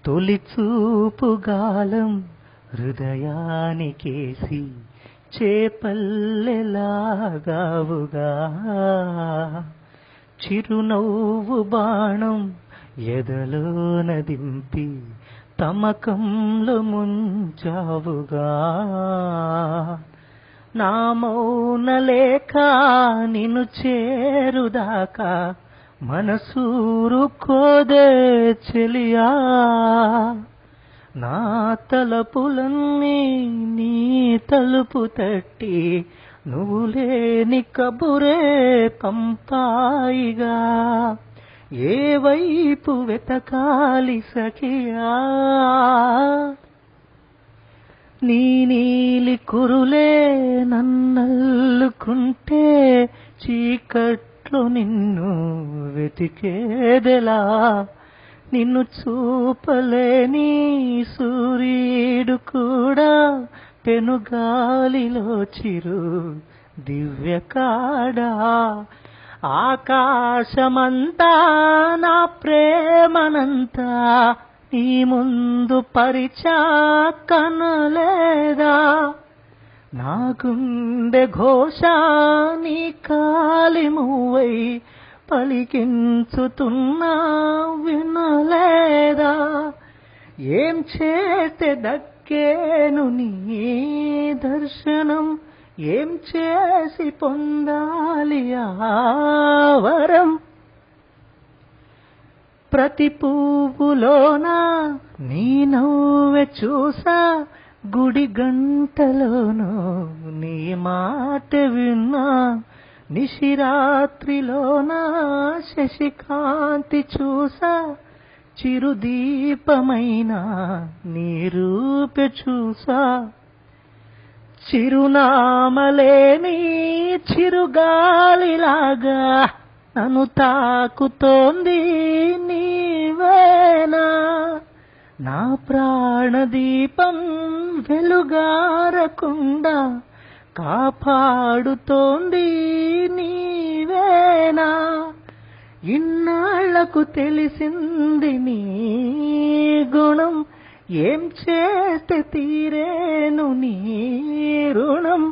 తొలి చూపుగాలం హృదయానికేసి చేపల్లెలాగావుగా, చిరునవ్వు బాణం ఎదలోన దింపి తమకంలో ముంచావుగా. నా మౌన లేఖ నిన్ను చేరుదాకా మనసూరుకోదే చెలియా. నా తలపులన్నీ నీ తలుపు తట్టి నువ్వు లేని కబురే పంపాయిగా. ఏ వైపు వెతకాలి సఖియా, నీ నీలి కురులే నన్నల్లుకుంటే చీకట్లో నిన్ను వెతికేదెలా. నిన్ను చూపలేని సూర్యుడు కూడా పెనుగాలిలో చిరు దివ్యకాడా. ఆకాశమంతా నా ప్రేమనంతా నీ ముందు పరిచా కనలేదా. నా గుండె ఘోష నీ కాలి మూవై పలికించుతున్నా వినలేదా. ఏం చేస్తే దక్కేను నీ దర్శనం, ఏం చేసి పొందాలి ఆ వరం. ప్రతి పువ్వులోన నీ నవ్వె చూసా, గుడి గంటలోనూ నీ మాట విన్నా. నిశిరాత్రిలోన శశికాంతి చూసా, చిరుదీపమైన నీ రూపే చూసా. చిరునామలేని చిరుగాలిలాగా నన్ను తాకుతోంది నీవేనా. నా ప్రాణదీపం వెలుగారకుండా కాపాడుతోంది నీవేనా. ఇన్నాళ్లకు తెలిసింది నీ గుణం, ఏం చేస్తే తీరేను నీ రుణం.